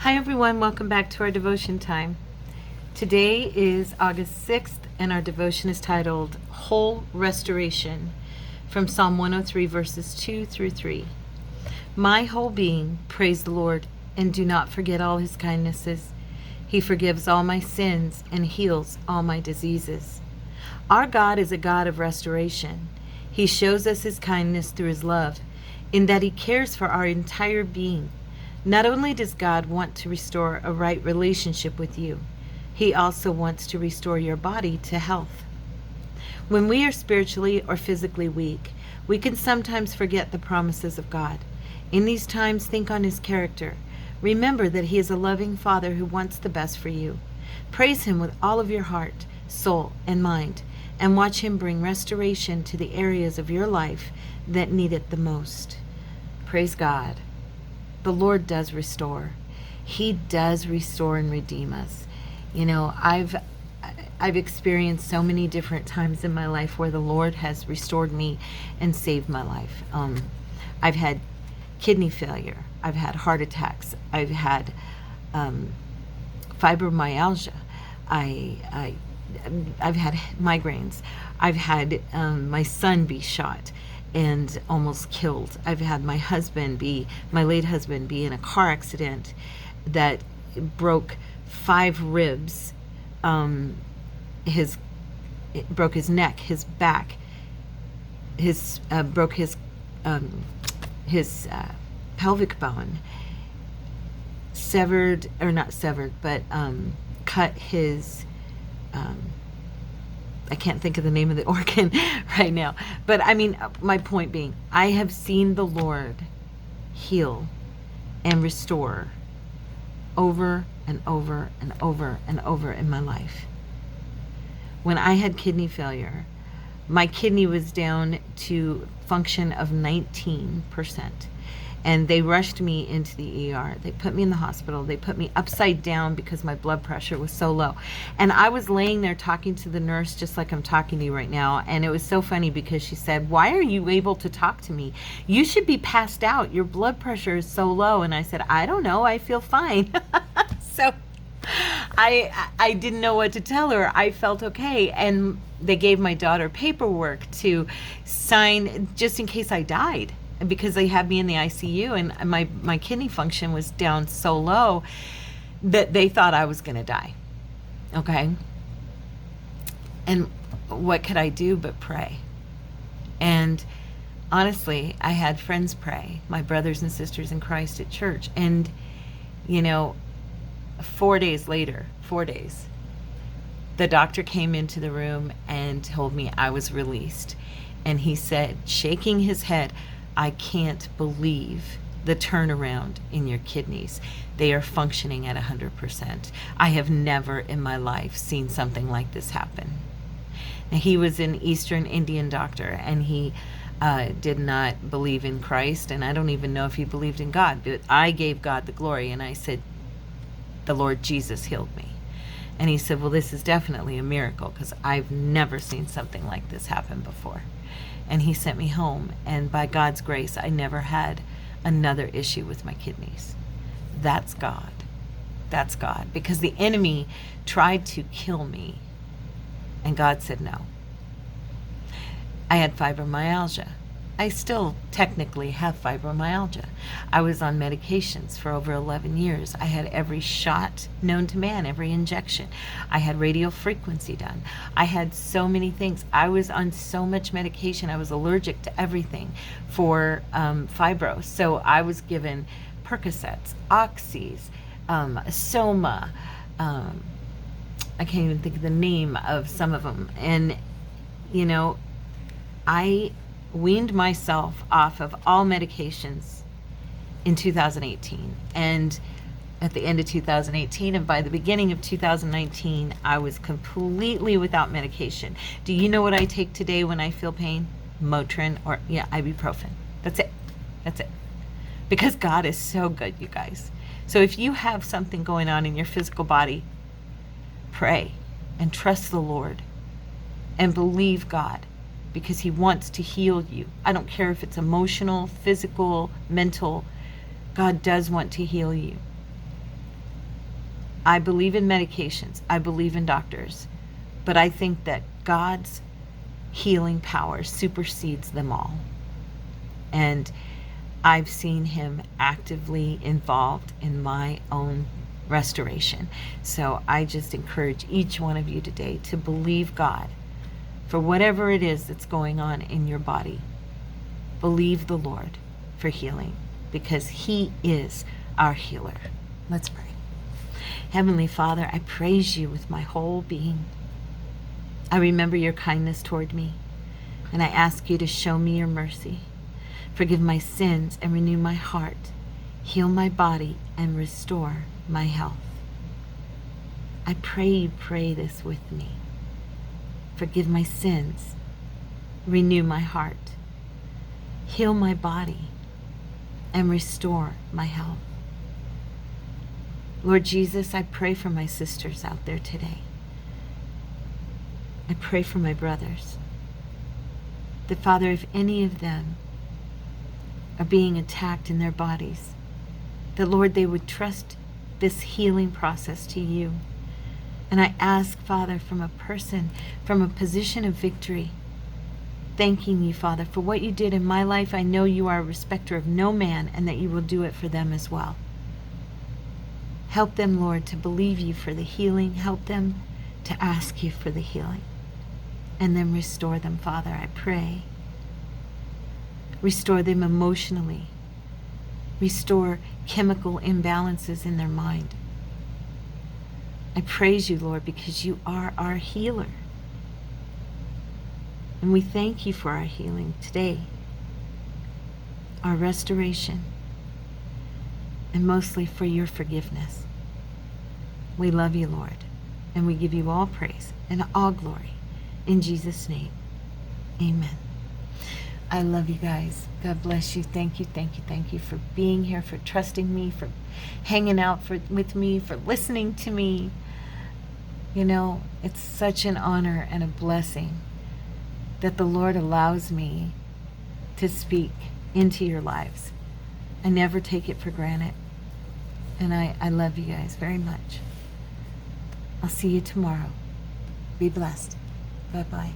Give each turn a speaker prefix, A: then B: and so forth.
A: Hi everyone, welcome back to our devotion time. Today is August 6th and our devotion is titled Whole Restoration from Psalm 103 verses 2 through 3. My whole being, praise the Lord, and do not forget all his kindnesses. He forgives all my sins and heals all my diseases. Our God is a God of restoration. He shows us his kindness through his love, in that he cares for our entire being. Not only does God want to restore a right relationship with you, he also wants to restore your body to health. When we are spiritually or physically weak, we can sometimes forget the promises of God. In these times, think on his character. Remember that he is a loving Father who wants the best for you. Praise him with all of your heart, soul, and mind, and watch him bring restoration to the areas of your life that need it the most. Praise God. The Lord does restore. He does restore and redeem us. You know, I've experienced so many different times in my life where the Lord has restored me and saved my life. I've had kidney failure. I've had heart attacks. I've had fibromyalgia. I've had migraines. I've had my son be shot and almost killed. I've had my late husband be in a car accident that broke 5 ribs. It broke his neck, his back, broke his pelvic bone, cut his I can't think of the name of the organ right now. But I mean, my point being, I have seen the Lord heal and restore over and over and over and over in my life. When I had kidney failure, my kidney was down to function of 19%. And they rushed me into the ER. They put me in the hospital. They put me upside down because my blood pressure was so low. And I was laying there talking to the nurse just like I'm talking to you right now. And it was so funny because she said, "Why are you able to talk to me? You should be passed out. Your blood pressure is so low." And I said, "I don't know. I feel fine." So I didn't know what to tell her. I felt okay. And they gave my daughter paperwork to sign just in case I died, because they had me in the ICU and my kidney function was down so low that they thought I was going to die. Okay? And what could I do but pray? And honestly, I had friends pray, my brothers and sisters in Christ at church. And, 4 days later, the doctor came into the room and told me I was released. And he said, shaking his head, "I can't believe the turnaround in your kidneys. They are functioning at 100%. I have never in my life seen something like this happen." Now, he was an Eastern Indian doctor, and he did not believe in Christ, and I don't even know if he believed in God, but I gave God the glory, and I said, "The Lord Jesus healed me." And he said, "Well, this is definitely a miracle because I've never seen something like this happen before." And he sent me home, and by God's grace, I never had another issue with my kidneys. That's God. That's God. Because the enemy tried to kill me, and God said no. I had fibromyalgia. I still technically have fibromyalgia. I was on medications for over 11 years. I had every shot known to man, every injection. I had radio frequency done. I had so many things. I was on so much medication. I was allergic to everything for fibro. So I was given Percocets, Oxys, Soma. I can't even think of the name of some of them. And, I weaned myself off of all medications in 2018. And at the end of 2018, and by the beginning of 2019, I was completely without medication. Do you know what I take today when I feel pain? Motrin or ibuprofen. That's it. Because God is so good, you guys. So if you have something going on in your physical body, pray and trust the Lord and believe God, because he wants to heal you. I don't care if it's emotional, physical, mental. God does want to heal you. I believe in medications. I believe in doctors. But I think that God's healing power supersedes them all. And I've seen him actively involved in my own restoration. So I just encourage each one of you today to believe God for whatever it is that's going on in your body. Believe the Lord for healing, because he is our healer. Let's pray. Heavenly Father, I praise you with my whole being. I remember your kindness toward me, and I ask you to show me your mercy. Forgive my sins and renew my heart. Heal my body and restore my health. I pray you pray this with me. Forgive my sins. Renew my heart. Heal my body and restore my health. Lord Jesus, I pray for my sisters out there today. I pray for my brothers. That, Father, if any of them are being attacked in their bodies, that, Lord, they would trust this healing process to you. And I ask, Father, from a position of victory, thanking you, Father, for what you did in my life. I know you are a respecter of no man, and that you will do it for them as well. Help them, Lord, to believe you for the healing. Help them to ask you for the healing. And then restore them, Father, I pray. Restore them emotionally. Restore chemical imbalances in their mind. I praise you, Lord, because you are our healer. And we thank you for our healing today, our restoration, and mostly for your forgiveness. We love you, Lord, and we give you all praise and all glory. In Jesus' name, amen. I love you guys. God bless you. Thank you, thank you, thank you for being here, for trusting me, for hanging out with me, for listening to me. You know, it's such an honor and a blessing that the Lord allows me to speak into your lives. I never take it for granted. And I love you guys very much. I'll see you tomorrow. Be blessed. Bye-bye.